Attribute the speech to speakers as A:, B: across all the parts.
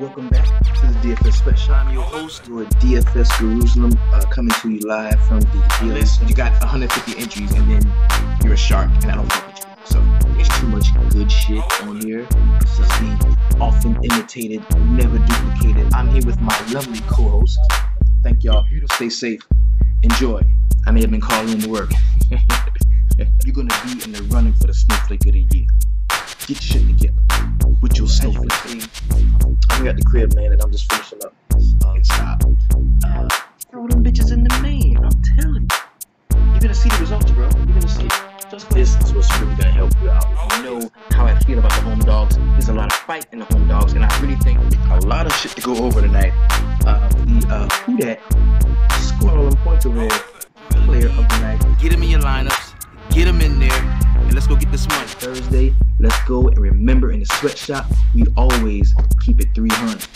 A: Welcome back to the DFS Special. I'm your host, your DFS Jerusalem, coming to you live from the list. You got 150 entries, and then you're a shark, and I don't fuck with you. So there's too much good shit on here. This is the often imitated, never duplicated. I'm here with my lovely co-host. Thank y'all. Stay safe. Enjoy. I may have been calling in to work. You're gonna be in the running for the Snowflake of the Year. Get your shit together with your snowflake. I'm here at the crib, man, and I'm just finishing up. Stop. Throw them bitches in the main. I'm telling you. You're gonna see the results, bro. You're gonna see it. This is what's really gonna help you out. You know how I feel about the home dogs. There's a lot of fight in the home dogs, and I really think a lot of shit to go over tonight. Who that scored all them points over there? Player of the night.
B: Get him in your lineups. Get him in there. And let's go get this money.
A: Thursday, let's go, and remember, in the sweatshop, we always keep it 300.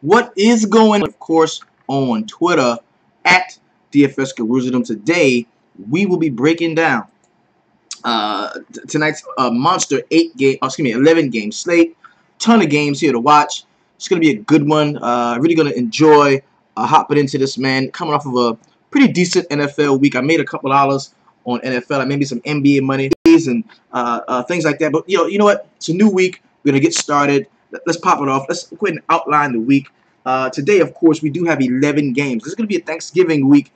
A: What is going on, of course, on Twitter at DFS Jerusalem. Today, we will be breaking down tonight's monster 11 game slate. Ton of games here to watch. It's gonna be a good one. Really gonna enjoy hopping into this, man. Coming off of a pretty decent NFL week. I made a couple dollars on NFL. I made me some NBA money and things like that. But you know what? It's a new week. We're gonna get started. Let's pop it off. Let's go ahead and outline the week. Today, of course, we do have 11 games. This is gonna be a Thanksgiving week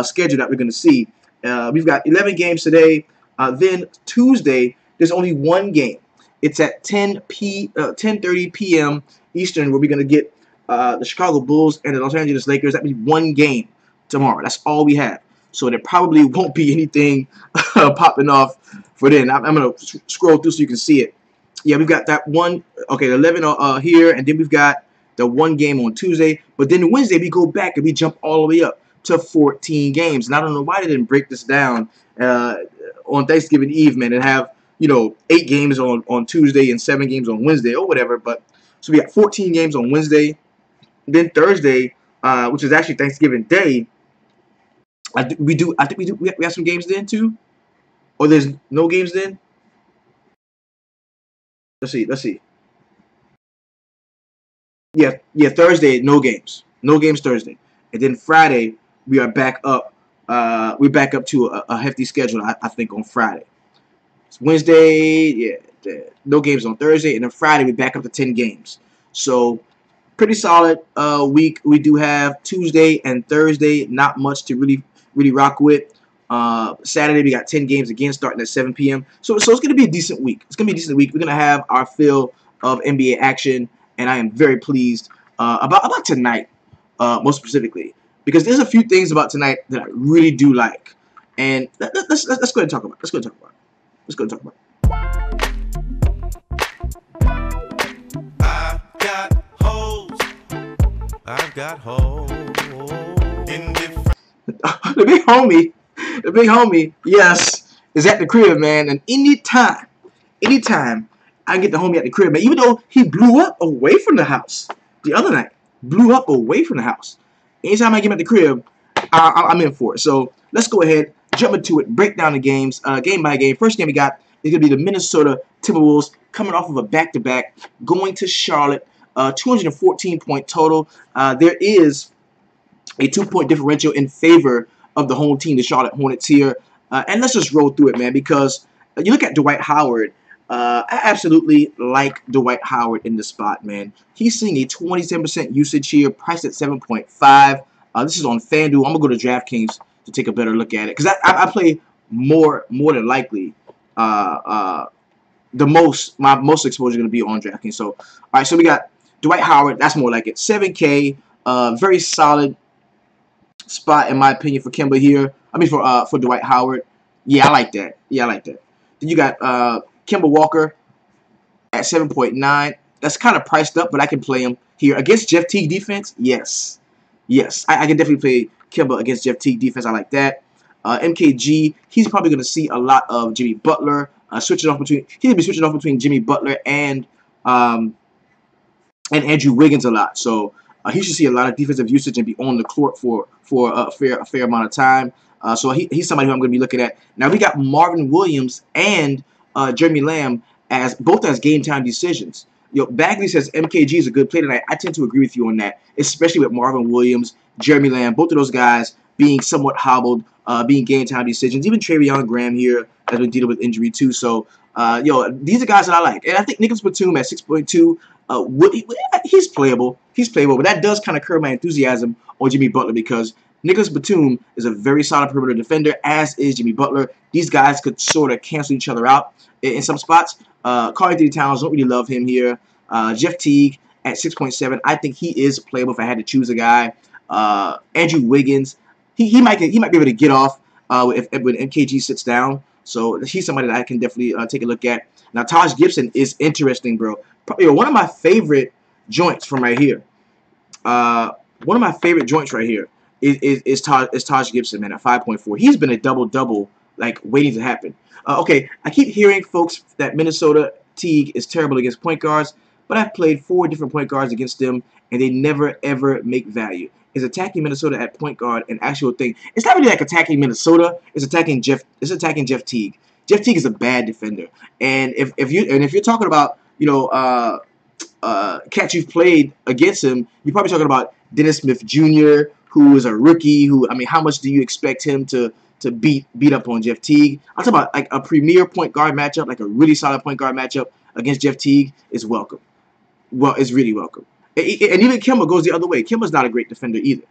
A: schedule that we're gonna see. We've got 11 games today. Then Tuesday, there's only one game. It's at 10:30 p.m. Eastern, where we're going to get the Chicago Bulls and the Los Angeles Lakers. That'll be one game tomorrow. That's all we have. So there probably won't be anything popping off for then. I'm going to scroll through so you can see it. Yeah, we've got that one. Okay, the 11 here, and then we've got the one game on Tuesday. But then Wednesday, we go back and we jump all the way up to 14 games. And I don't know why they didn't break this down on Thanksgiving Eve, man, and have, 8 games on Tuesday and 7 games on Wednesday or whatever. But so we got 14 games on Wednesday. Then Thursday, which is actually Thanksgiving Day, I think we have some games then too. Or there's no games then. Let's see. Yeah, Thursday, no games. No games Thursday. And then Friday, we are back up. We're back up to a hefty schedule, I think, on Friday. It's Wednesday, yeah, no games on Thursday, and then Friday we're back up to 10 games. So pretty solid week. We do have Tuesday and Thursday, not much to really rock with. Saturday we got 10 games again, starting at 7 p.m. So it's gonna be a decent week. It's gonna be a decent week. We're gonna have our fill of NBA action, and I am very pleased about tonight, most specifically. Because there's a few things about tonight that I really do like, and let's go ahead and talk about. Let's go ahead and talk about.
B: I've got holes. In different.
A: The big homie, yes, is at the crib, man. And anytime I can get the homie at the crib, man. Even though he blew up away from the house the other night, anytime I get him at the crib, I'm in for it. So let's go ahead, jump into it, break down the games, game by game. First game we got is going to be the Minnesota Timberwolves coming off of a back-to-back, going to Charlotte, 214-point total. There is a 2-point differential in favor of the home team, the Charlotte Hornets here. And let's just roll through it, man, because you look at Dwight Howard. I absolutely like Dwight Howard in the spot, man. He's seeing a 27% usage here, priced at 7.5. This is on FanDuel. I'm going to go to DraftKings to take a better look at it. Because I play more than likely. My most exposure is going to be on DraftKings. So, all right, so we got Dwight Howard. That's more like it. 7K. Very solid spot, in my opinion, for Kemba here. I mean, for Dwight Howard. Yeah, I like that. Then you got Kemba Walker at 7.9. That's kind of priced up, but I can play him here. Against Jeff Teague defense, yes. I can definitely play Kemba against Jeff Teague defense. I like that. MKG, he's probably going to see a lot of Jimmy Butler. He'll be switching off between Jimmy Butler and and Andrew Wiggins a lot. So he should see a lot of defensive usage and be on the court for a fair amount of time. So he's somebody who I'm going to be looking at. Now we got Marvin Williams and Jeremy Lamb as both as game time decisions. Bagley says MKG is a good play tonight. I tend to agree with you on that, especially with Marvin Williams, Jeremy Lamb, both of those guys being somewhat hobbled, being game time decisions. Even Travion Graham here has been dealing with injury too. So these are guys that I like, and I think Nicholas Batum at 6.2. He's playable. He's playable, but that does kind of curb my enthusiasm on Jimmy Butler because Nicholas Batum is a very solid perimeter defender, as is Jimmy Butler. These guys could sort of cancel each other out in some spots. Karl-Anthony Towns, don't really love him here. Jeff Teague at 6.7. I think he is playable if I had to choose a guy. Andrew Wiggins, he might be able to get off when MKG sits down. So he's somebody that I can definitely take a look at. Now Taj Gibson is interesting, bro. Probably one of my favorite joints from right here. One of my favorite joints right here is Taj Gibson, man, at 5.4. He's been a double-double, like, waiting to happen. Okay, I keep hearing folks that Minnesota Teague is terrible against point guards, but I've played 4 different point guards against them, and they never, ever make value. Is attacking Minnesota at point guard an actual thing? It's not really like attacking Minnesota. It's attacking Jeff Teague. Jeff Teague is a bad defender, and if you're talking about cats you've played against him, you're probably talking about Dennis Smith Jr., who is a rookie. Who, I mean, how much do you expect him to beat up on Jeff Teague? I'm talking about like a premier point guard matchup, like a really solid point guard matchup against Jeff Teague is welcome. Well, it's really welcome. And even Kemba goes the other way. Kemba's not a great defender either.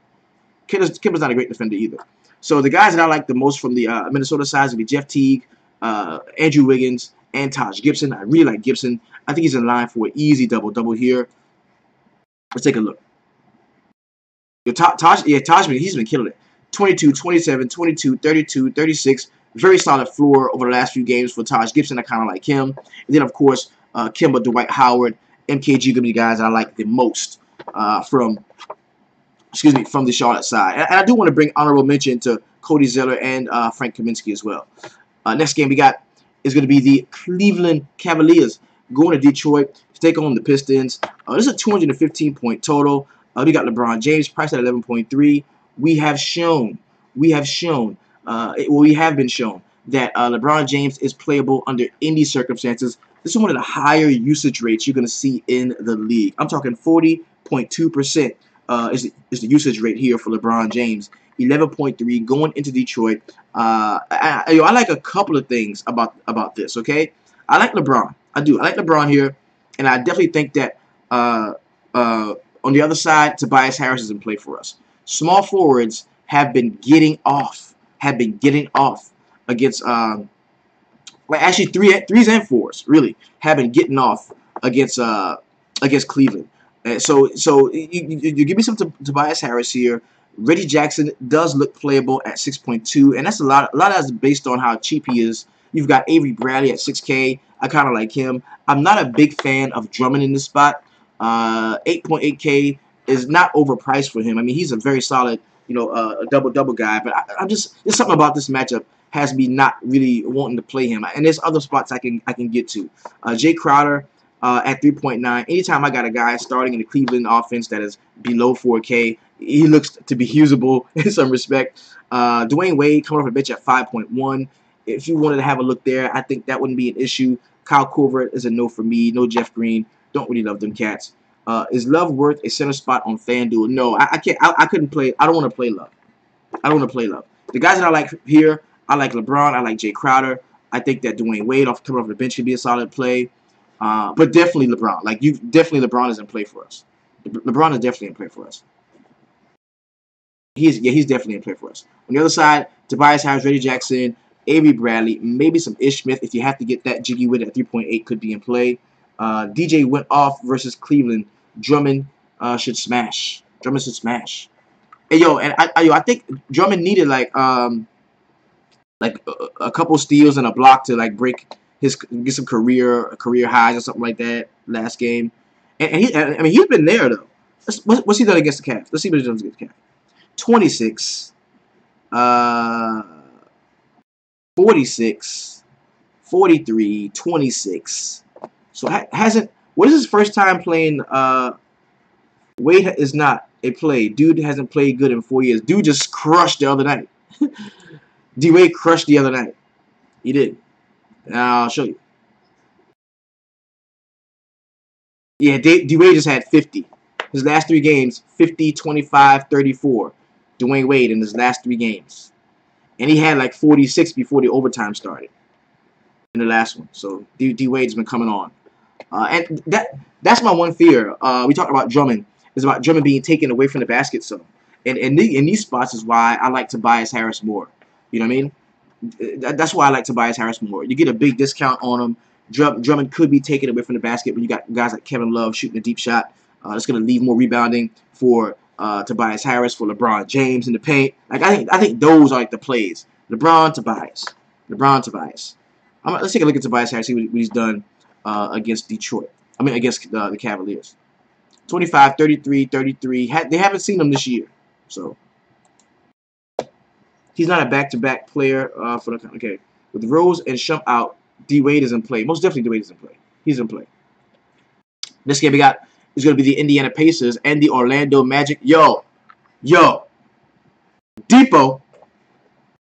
A: Kemba's not a great defender either. So the guys that I like the most from the Minnesota side would be Jeff Teague, Andrew Wiggins, and Taj Gibson. I really like Gibson. I think he's in line for an easy double-double here. Let's take a look. Taj, he's been killing it. 22, 27, 22, 32, 36. Very solid floor over the last few games for Taj Gibson. I kind of like him. And then, of course, Kemba, Dwight Howard, MKG going to be the guys I like the most from the Charlotte side. And I do want to bring honorable mention to Cody Zeller and Frank Kaminsky as well. Next game we got is going to be the Cleveland Cavaliers going to Detroit to take on the Pistons. This is a 215-point total. We got LeBron James priced at 11.3. We have been shown that LeBron James is playable under any circumstances. This is one of the higher usage rates you're going to see in the league. I'm talking 40.2% is the usage rate here for LeBron James. 11.3 going into Detroit. I like a couple of things about this, okay? I like LeBron. I do. I like LeBron here, and I definitely think that on the other side, Tobias Harris is in play for us. Small forwards have been getting off. Against actually threes and fours really have been getting off against Cleveland. So you give me some Tobias Harris here. Reggie Jackson does look playable at 6.2, and that's a lot of that's based on how cheap he is. You've got Avery Bradley at 6K. I kind of like him. I'm not a big fan of Drummond in this spot. 8.8K is not overpriced for him. I mean, he's a very solid, a double guy. But I'm just, there's something about this matchup has me not really wanting to play him. And there's other spots I can get to. Jay Crowder at 3.9. Anytime I got a guy starting in the Cleveland offense that is below 4K, he looks to be usable in some respect. Dwayne Wade coming off the bench at 5.1. If you wanted to have a look there, I think that wouldn't be an issue. Kyle Korver is a no for me. No Jeff Green. Don't really love them cats. Is Love worth a center spot on FanDuel? No, I can't. I couldn't play. I don't want to play Love. The guys that I like here, I like LeBron. I like Jay Crowder. I think that Dwayne Wade coming off the bench could be a solid play. But definitely LeBron. LeBron is in play for us. LeBron is definitely in play for us. He's definitely in play for us. On the other side, Tobias Harris, Reggie Jackson, Avery Bradley, maybe some Ish Smith if you have to get that jiggy with it at 3.8 could be in play. DJ went off versus Cleveland. Drummond should smash. Hey yo, and I think Drummond needed like a couple steals and a block to get some career highs or something like that last game. And he's been there though. What's he done against the Cavs? Let's see what he does against the Cavs. 26, 46, 43, 26. So hasn't. What is his first time playing Wade is not a play. Dude hasn't played good in 4 years. Dude just crushed the other night. D-Wade crushed the other night. He did. Now I'll show you. Yeah, D-Wade just had 50. His last 3 games, 50, 25, 34. Dwayne Wade in his last 3 games. And he had like 46 before the overtime started in the last one. So D-Wade's been coming on. And that's my one fear. We talked about Drummond. It's about Drummond being taken away from the basket some. And in these spots is why I like Tobias Harris more. You know what I mean? That's why I like Tobias Harris more. You get a big discount on him. Drummond could be taken away from the basket, but you got guys like Kevin Love shooting a deep shot. That's going to leave more rebounding for Tobias Harris, for LeBron James in the paint. Like I think those are like the plays. LeBron, Tobias. Let's take a look at Tobias Harris, see what he's done against Detroit. I mean, against the Cavaliers. 25, 33, 33. They haven't seen him this year. So he's not a back-to-back player for the... Okay. With Rose and Shump out, D-Wade is in play. Most definitely D-Wade is in play. He's in play. This game we got is going to be the Indiana Pacers and the Orlando Magic. Yo. Depot.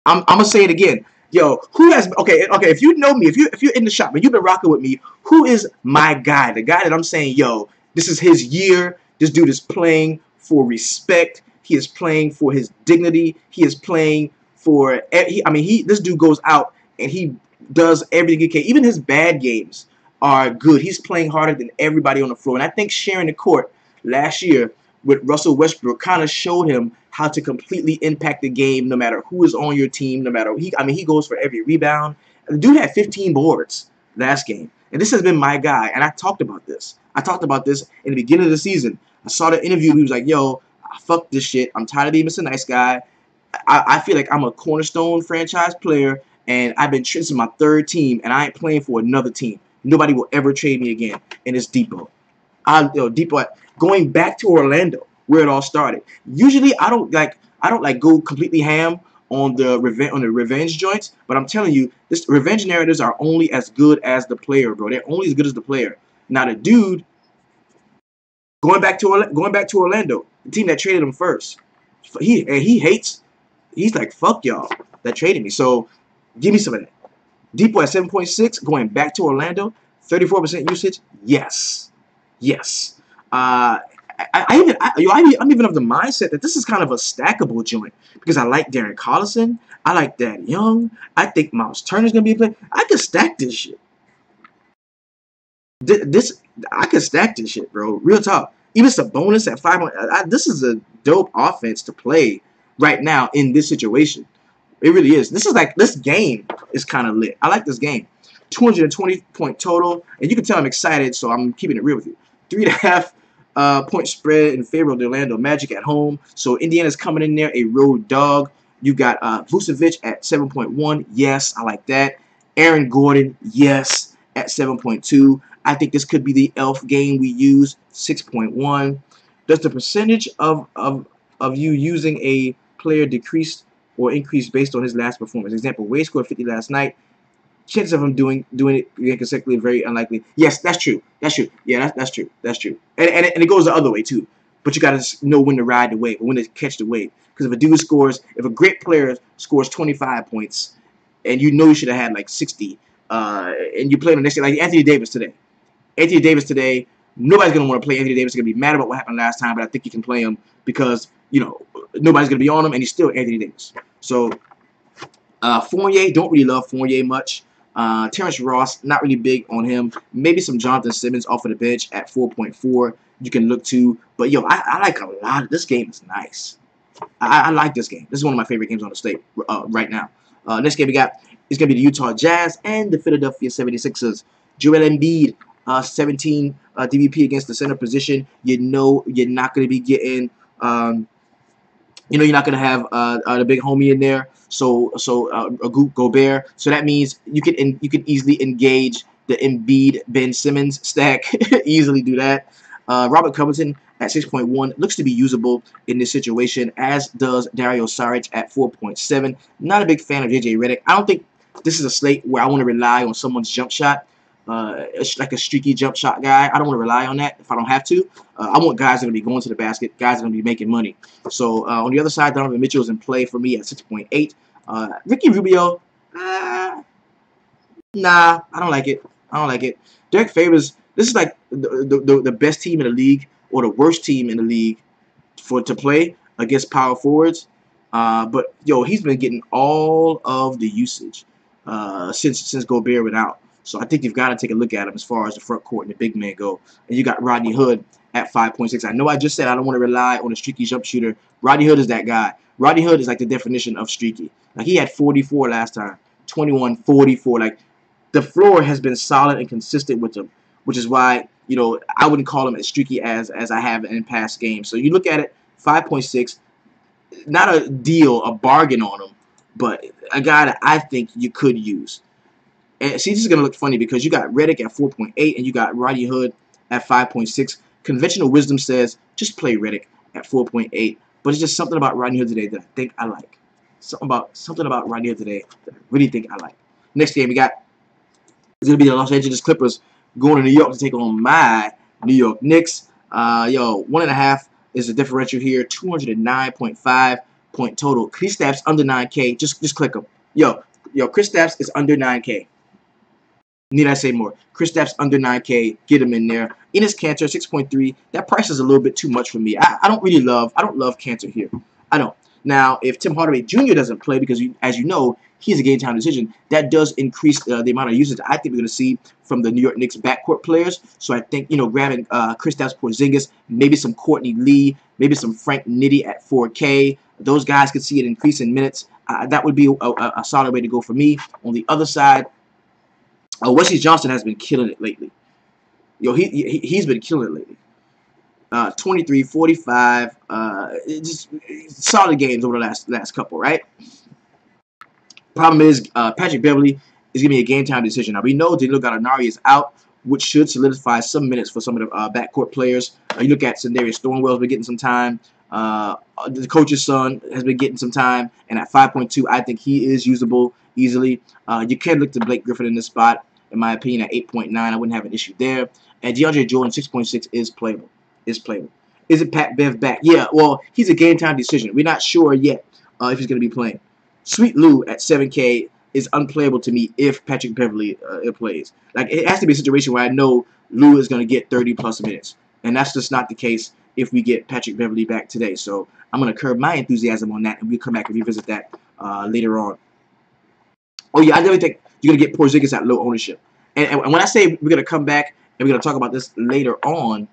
A: I'm going to say it again. Yo, who has... Okay, if you know me, if you're in the shop and you've been rocking with me, who is my guy? The guy that I'm saying, yo, this is his year. This dude is playing for respect. He is playing for his dignity. He is playing for... this dude goes out and he does everything he can. Even his bad games are good. He's playing harder than everybody on the floor. And I think sharing the court last year with Russell Westbrook kind of showed him how to completely impact the game no matter who is on your team, no matter... he goes for every rebound. The dude had 15 boards last game. And this has been my guy. And I talked about this. I talked about this in the beginning of the season. I saw the interview. He was like, yo, fuck this shit. I'm tired of being Mr. Nice Guy. I feel like I'm a cornerstone franchise player, and I've been this is my 3rd team, and I ain't playing for another team. Nobody will ever trade me again. And it's Depot. Depot going back to Orlando, where it all started. Usually, I don't like go completely ham on the revenge joints, but I'm telling you, this revenge narratives are only as good as the player, bro. They're only as good as the player. Now the dude going back to Orlando, the team that traded him first. He hates. He's like, fuck y'all that traded me. So give me some of that. Depot at 7.6 going back to Orlando, 34% usage. Yes. I'm even of the mindset that this is kind of a stackable joint because I like Darren Collison. I like Thad Young. I think Miles Turner's gonna be a play. I could stack this shit. I could stack this shit, bro. Real talk. Even Sabonis at 5. This is a dope offense to play right now in this situation. It really is. This game is kind of lit. I like this game. 220-point total, and you can tell I'm excited, so I'm keeping it real with you. 3.5 point spread in favor of the Orlando Magic at home. So Indiana's coming in there a road dog. You got Vucevic at 7.1. Yes, I like that. Aaron Gordon, yes, at 7.2. I think this could be the elf game we use, 6.1. Does the percentage of you using a player decrease or increase based on his last performance? Example, Wade scored 50 last night. Chances of him doing it consecutively very unlikely. Yes, that's true. Yeah, that's true. And it goes the other way too. But you gotta know when to ride the wave, or when to catch the wave. Because if a great player scores 25 points, and you know you should have had like 60, and you play him next year, like Anthony Davis today. Nobody's gonna want to play Anthony Davis. They're gonna be mad about what happened last time, but I think you can play him because nobody's gonna be on him, and he's still Anthony Davis. So Fournier, don't really love Fournier much. Terrence Ross, not really big on him. Maybe some Jonathan Simmons off of the bench at 4.4 you can look to. But, yo, I like a lot. This game is nice. I like this game. This is one of my favorite games on the slate right now. Next game we got is going to be the Utah Jazz and the Philadelphia 76ers. Joel Embiid, 17 DVP against the center position. You know you're not going to be getting... you're not going to have the big homie in there, so Gobert. So that means you can easily engage the Embiid Ben Simmons stack. Easily do that. Robert Covington at 6.1 looks to be usable in this situation, as does Dario Saric at 4.7. Not a big fan of JJ Redick. I don't think this is a slate where I want to rely on someone's jump shot. like a streaky jump shot guy. I don't want to rely on that if I don't have to. I want guys that are going to be going to the basket, guys that are going to be making money. So on the other side, Donovan Mitchell is in play for me at 6.8. Ricky Rubio, nah, I don't like it. I don't like it. Derek Favors, this is like the best team in the league or the worst team in the league to play against power forwards. But yo, he's been getting all of the usage since Gobert went out. So I think you've got to take a look at him as far as the front court and the big man go. And you got Rodney Hood at 5.6. I know I just said I don't want to rely on a streaky jump shooter. Rodney Hood is that guy. Rodney Hood is like the definition of streaky. Like he had 44 last time, 21, 44. Like the floor has been solid and consistent with him, which is why, you know, I wouldn't call him as streaky as I have in past games. So you look at it, 5.6, not a deal, a bargain on him, but a guy that I think you could use. And see, this is going to look funny because you got Redick at 4.8 and you got Rodney Hood at 5.6. Conventional wisdom says just play Redick at 4.8, but it's just something about Rodney Hood today that I think I like. Something about Rodney Hood today that I really think I like. Next game we got is going to be the Los Angeles Clippers going to New York to take on my New York Knicks. Yo, 1.5 is the differential here. 209.5 point total. Kristaps under 9K. Just click him. Yo, Kristaps is under 9K. Need I say more? Kristaps under 9K. Get him in there. Enes Kanter 6.3. That price is a little bit too much for me. I don't love Kanter here. I don't. Now, if Tim Hardaway Jr. doesn't play, because as you know, he's a game time decision, that does increase the amount of usage I think we're going to see from the New York Knicks backcourt players. So I think, you know, grabbing Kristaps Porzingis, maybe some Courtney Lee, maybe some Frank Nitti at 4K. Those guys could see an increase in minutes. That would be a solid way to go for me. On the other side, Wesley Johnson has been killing it lately. Yo, he's been killing it lately. 23, 45, just solid games over the last couple, right? Problem is, Patrick Beverley is going to be a game time decision. Now, we know Danilo Gallinari is out, which should solidify some minutes for some of the backcourt players. You look at Sendarius Thornwell's been getting some time. The coach's son has been getting some time. And at 5.2, I think he is usable easily. You can look to Blake Griffin in this spot. In my opinion, at 8.9, I wouldn't have an issue there. And DeAndre Jordan, 6.6, is playable. Is it Pat Bev back? Yeah, well, he's a game time decision. We're not sure yet if he's going to be playing. Sweet Lou at 7K is unplayable to me if Patrick Beverley plays. Like, it has to be a situation where I know Lou is going to get 30-plus minutes. And that's just not the case if we get Patrick Beverley back today. So I'm going to curb my enthusiasm on that, and we'll come back and revisit that later on. Oh, yeah, I definitely think you're going to get Porzingis at low ownership. And when I say we're going to come back and we're going to talk about this later on,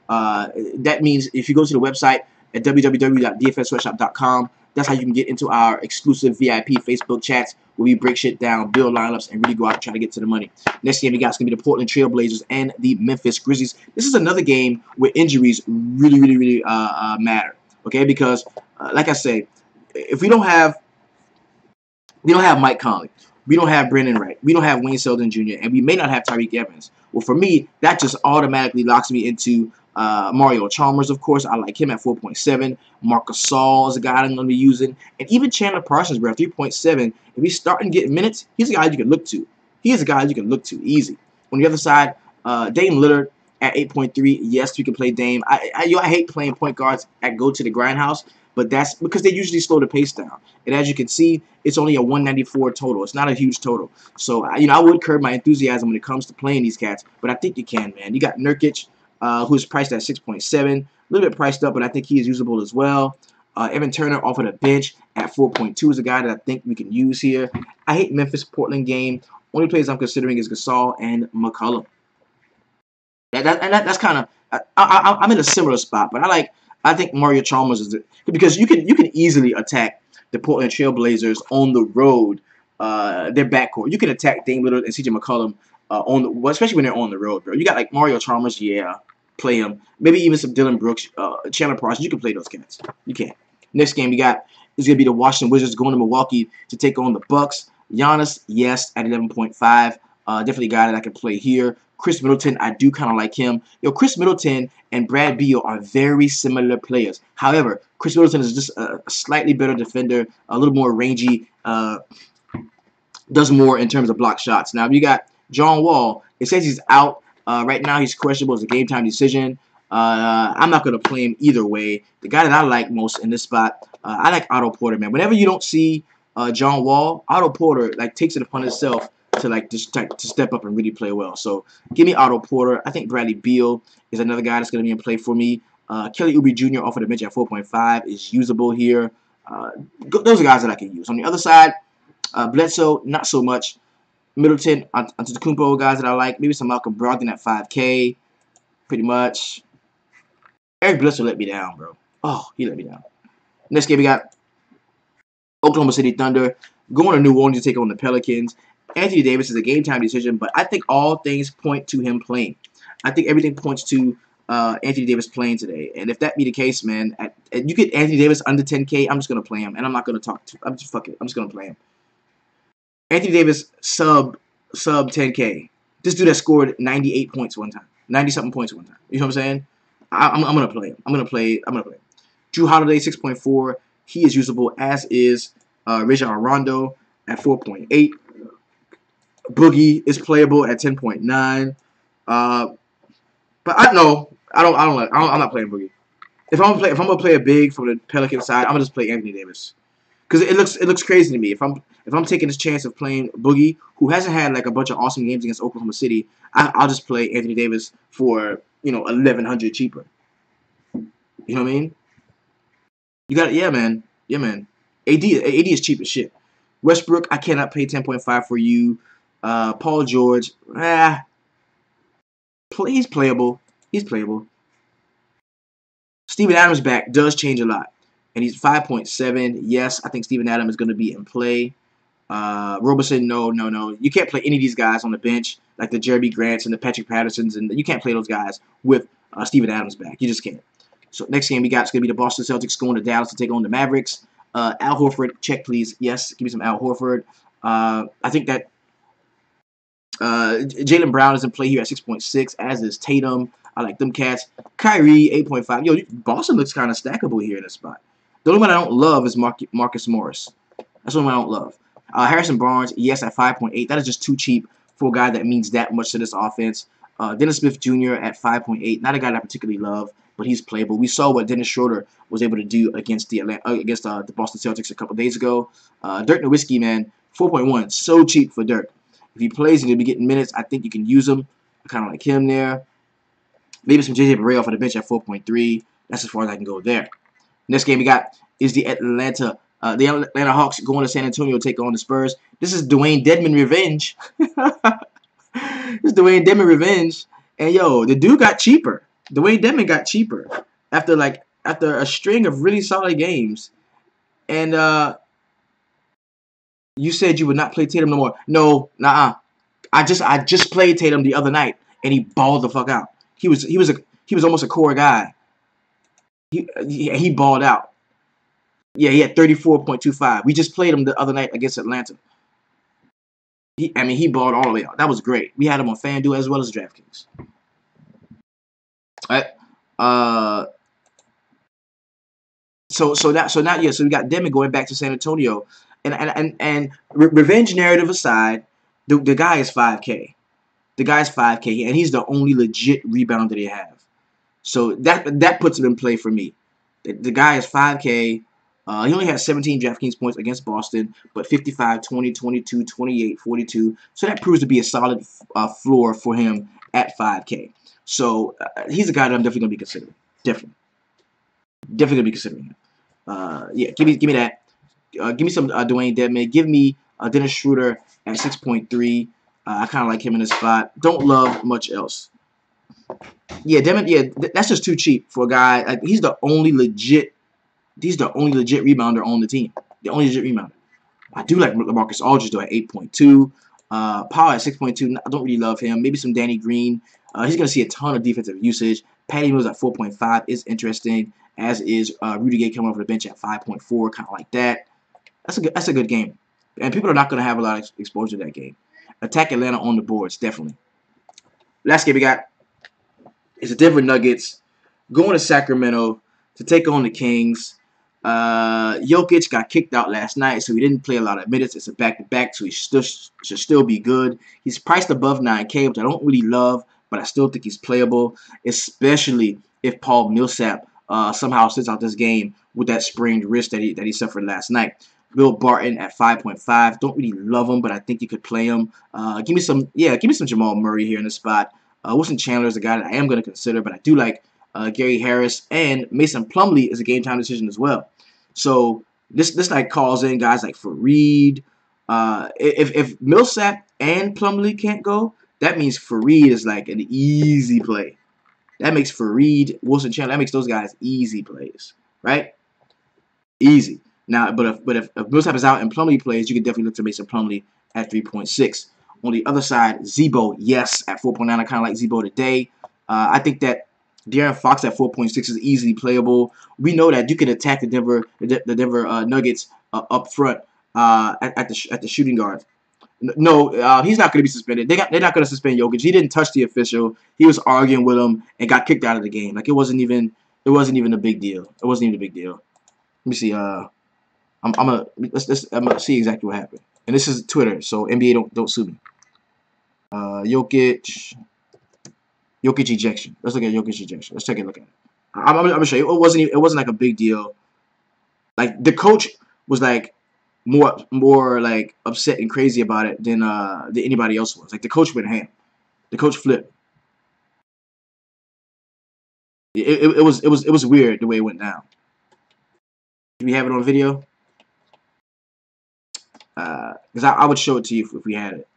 A: that means if you go to the website at www.dfssweatshop.com, that's how you can get into our exclusive VIP Facebook chats where we break shit down, build lineups, and really go out and try to get to the money. Next game we got is going to be the Portland Trail Blazers and the Memphis Grizzlies. This is another game where injuries really matter. Okay, because like I say, if we don't have Mike Conley, we don't have Brendan Wright, we don't have Wayne Selden Jr., and we may not have Tyreek Evans. Well, for me, that just automatically locks me into Mario Chalmers, of course. I like him at 4.7. Marc Gasol is a guy I'm going to be using. And even Chandler Parsons, bro, at 3.7. If he's starting to get minutes, he's a guy you can look to. He is a guy you can look to easy. On the other side, Dame Lillard at 8.3. Yes, we can play Dame. I hate playing point guards at go to the grindhouse, but that's because they usually slow the pace down. And as you can see, it's only a 194 total. It's not a huge total. So, I would curb my enthusiasm when it comes to playing these cats, but I think you can, man. You got Nurkic, who's priced at 6.7. A little bit priced up, but I think he is usable as well. Evan Turner off of the bench at 4.2 is a guy that I think we can use here. I hate Memphis-Portland game. Only players I'm considering is Gasol and McCollum. That's kind of I'm in a similar spot, but I think Mario Chalmers is because you can easily attack the Portland Trail Blazers on the road. Their backcourt. You can attack Dame Lillard and CJ McCollum especially when they're on the road, bro. You got like Mario Chalmers, yeah, play him. Maybe even some Dylan Brooks, Chandler Parsons. You can play those cats. You can. Next game we got is gonna be the Washington Wizards going to Milwaukee to take on the Bucks. Giannis, yes, at 11.5. Definitely a guy that I can play here. Chris Middleton, I do kind of like him. Yo, Chris Middleton and Brad Beal are very similar players. However, Chris Middleton is just a slightly better defender, a little more rangy, does more in terms of block shots. Now, you got John Wall. It says he's out. Right now, he's questionable as a game-time decision. I'm not going to play him either way. The guy that I like most in this spot, I like Otto Porter, man. Whenever you don't see John Wall, Otto Porter like takes it upon himself to like just to step up and really play well. So give me Otto Porter. I think Bradley Beal is another guy that's going to be in play for me. Kelly Oubre Jr. off of the bench at 4.5 is usable here. Those are guys that I can use. On the other side, Bledsoe, not so much. Middleton, Antetokounmpo, guys that I like. Maybe some Malcolm Brogdon at 5K, pretty much. Eric Bledsoe let me down, bro. Oh, he let me down. Next game, we got Oklahoma City Thunder going to New Orleans to take on the Pelicans. Anthony Davis is a game-time decision, but I think all things point to him playing. I think everything points to Anthony Davis playing today. And if that be the case, man, you get Anthony Davis under 10K, I'm just going to play him. And I'm not going to talk to him. Fuck it. I'm just going to play him. Anthony Davis sub 10K. This dude that scored 98 points one time. 90-something points one time. You know what I'm saying? I'm going to play him. I'm going to play him. Drew Holiday, 6.4. He is usable, as is Rajon Rondo at 4.8. Boogie is playable at 10.9. But I'm not playing Boogie. If I'm gonna play a big from the Pelican side, I'm gonna just play Anthony Davis. Because it looks crazy to me. If I'm taking this chance of playing Boogie, who hasn't had like a bunch of awesome games against Oklahoma City, I'll just play Anthony Davis for 1,100 cheaper. You know what I mean? You got it, yeah, man. AD is cheap as shit. Westbrook, I cannot pay 10.5 for you. Paul George, he's playable. Steven Adams back does change a lot. And he's 5.7. Yes, I think Steven Adams is going to be in play. Roberson, no. You can't play any of these guys on the bench, like the Jeremy Grants and the Patrick Pattersons, and you can't play those guys with Steven Adams back. You just can't. So next game we got is going to be the Boston Celtics going to Dallas to take on the Mavericks. Al Horford, check please. Yes, give me some Al Horford. I think that Jaylen Brown is in play here at 6.6, as is Tatum. I like them cats. Kyrie, 8.5. Yo, Boston looks kind of stackable here in this spot. The only one I don't love is Marcus Morris. That's the only one I don't love. Harrison Barnes, yes, at 5.8. That is just too cheap for a guy that means that much to this offense. Dennis Smith Jr. at 5.8. Not a guy that I particularly love, but he's playable. We saw what Dennis Schroeder was able to do against the Boston Celtics a couple days ago. Dirk Nowitzki, man, 4.1. So cheap for Dirk. If he plays and he'll be getting minutes, I think you can use him. I kind of like him there. Maybe some J.J. Barea off of the bench at 4.3. That's as far as I can go there. Next game we got is the Atlanta Hawks going to San Antonio to take on the Spurs. This is Dwayne Dedmon revenge. This is Dwayne Dedmon revenge. And yo, the dude got cheaper. Dwayne Dedmon got cheaper after a string of really solid games. And you said you would not play Tatum no more. No, nah. I just played Tatum the other night and he balled the fuck out. He was almost a core guy. He balled out. Yeah, he had 34.25. We just played him the other night against Atlanta. He balled all the way out. That was great. We had him on FanDuel as well as DraftKings. All right. So we got Dedmon going back to San Antonio, and revenge narrative aside, the guy is 5K. The guy's 5K, and he's the only legit rebounder they have. So that puts him in play for me. The guy is 5K. He only has 17 DraftKings points against Boston, but 55, 20, 22, 28, 42. So that proves to be a solid floor for him at 5K. So he's a guy that I'm definitely going to be considering. Definitely going to be considering him. Yeah, give me that. Give me some Dwayne Dedmon. Give me Dennis Schroeder at 6.3. I kind of like him in this spot. Don't love much else. Yeah, Dedmon. Yeah, that's just too cheap for a guy. Like, he's the only legit rebounder on the team. The only legit rebounder. I do like LaMarcus Aldridge though at 8.2. Powell at 6.2. I don't really love him. Maybe some Danny Green. He's going to see a ton of defensive usage. Patty Mills at 4.5 is interesting, as is Rudy Gay coming off the bench at 5.4, kind of like that. That's a good game. And people are not going to have a lot of exposure to that game. Attack Atlanta on the boards, definitely. Last game we got is the Denver Nuggets going to Sacramento to take on the Kings. Jokic got kicked out last night, so he didn't play a lot of minutes. It's a back-to-back, so he still should still be good. He's priced above 9K, which I don't really love, but I still think he's playable, especially if Paul Millsap somehow sits out this game with that sprained wrist that he suffered last night. Will Barton at 5.5. Don't really love him, but I think you could play him. Give me some Jamal Murray here in the spot. Wilson Chandler is a guy that I am going to consider, but I do like Gary Harris, and Mason Plumlee is a game time decision as well. So this like calls in guys like Fareed. If Millsap and Plumlee can't go, that means Fareed is like an easy play. That makes Fareed, Wilson Chandler, that makes those guys easy plays, right? Easy. Now, but if Millsap is out and Plumlee plays, you can definitely look to Mason Plumlee at 3.6. On the other side, Zebo, yes, at 4.9. I kind of like Zebo today. I think that De'Aaron Fox at 4.6 is easily playable. We know that you can attack the Denver Nuggets up front at the shooting guard. No, he's not going to be suspended. They're not going to suspend Jokic. He didn't touch the official. He was arguing with him and got kicked out of the game. Like it wasn't even a big deal. It wasn't even a big deal. Let me see. I'm gonna see exactly what happened. And this is Twitter, so NBA don't sue me. Jokic ejection. Let's look at Jokic ejection. Let's take a look at it. I'm gonna show you. It wasn't like a big deal. Like the coach was like more like upset and crazy about it than anybody else was. Like the coach went ham. The coach flipped. It was weird the way it went down. Do we have it on video? Because I would show it to you if we had it.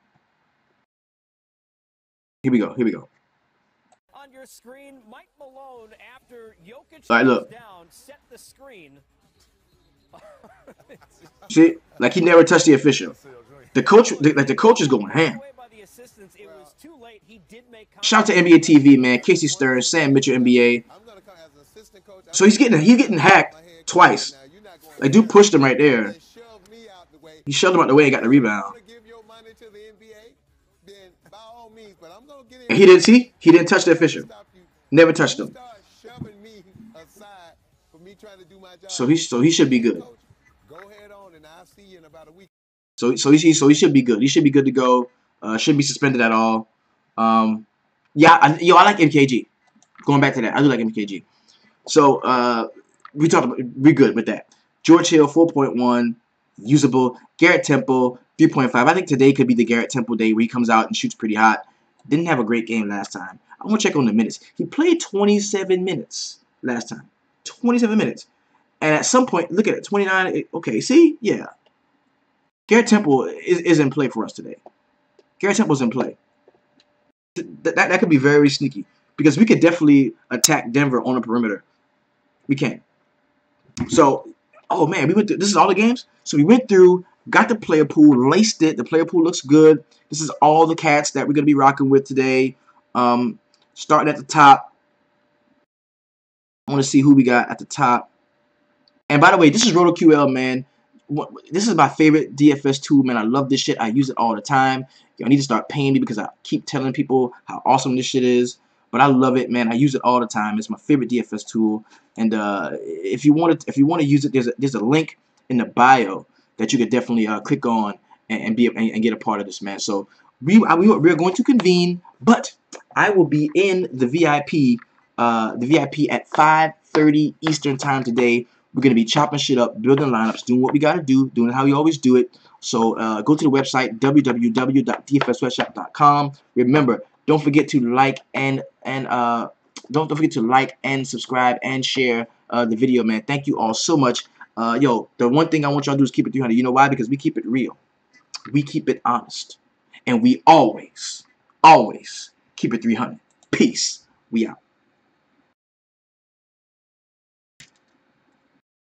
A: Here we go.
C: On your screen, Mike Malone after Jokic
A: all right, look.
C: Down, set the screen.
A: See, like he never touched the official. The coach is going ham. Shout out to NBA TV, man. Casey Stern, Sam Mitchell, NBA. So he's getting hacked twice. Like dude pushed him right there. He shoved him out the way and got the rebound. And he didn't touch the official. Never touched him. So he should be good. So he should be good. He should be good to go. Shouldn't be suspended at all. I like MKG. Going back to that, I do like MKG. So we're good with that. George Hill 4.1, usable. Garrett Temple 3.5. I think today could be the Garrett Temple day where he comes out and shoots pretty hot. Didn't have a great game last time. I want to check on the minutes. He played 27 minutes last time. 27 minutes. And at some point, look at it, 29. Okay, see? Yeah. Garrett Temple is in play for us today. Garrett Temple's in play. That could be very sneaky. Because we could definitely attack Denver on the perimeter. We can. So, oh man, we went through, this is all the games? So we went through, got the player pool, laced it. The player pool looks good. This is all the cats that we're going to be rocking with today. Starting at the top. I want to see who we got at the top. And by the way, this is RotoQL, man. This is my favorite DFS tool, man. I love this shit. I use it all the time. Y'all need to start paying me because I keep telling people how awesome this shit is. But I love it, man. I use it all the time. It's my favorite DFS tool. And if you want to use it, there's a link in the bio that you could definitely click on and get a part of this, man. So we're going to convene, but I will be in the VIP at 5:30 Eastern time today. We're going to be chopping shit up, building lineups, doing what we got to do, doing it how we always do it. So go to the website, www.dfsweatshop.com. Remember, don't forget to like and subscribe and share the video, man. Thank you all so much. The one thing I want y'all to do is keep it 300. You know why? Because we keep it real. We keep it honest. And we always keep it 300. Peace. We out.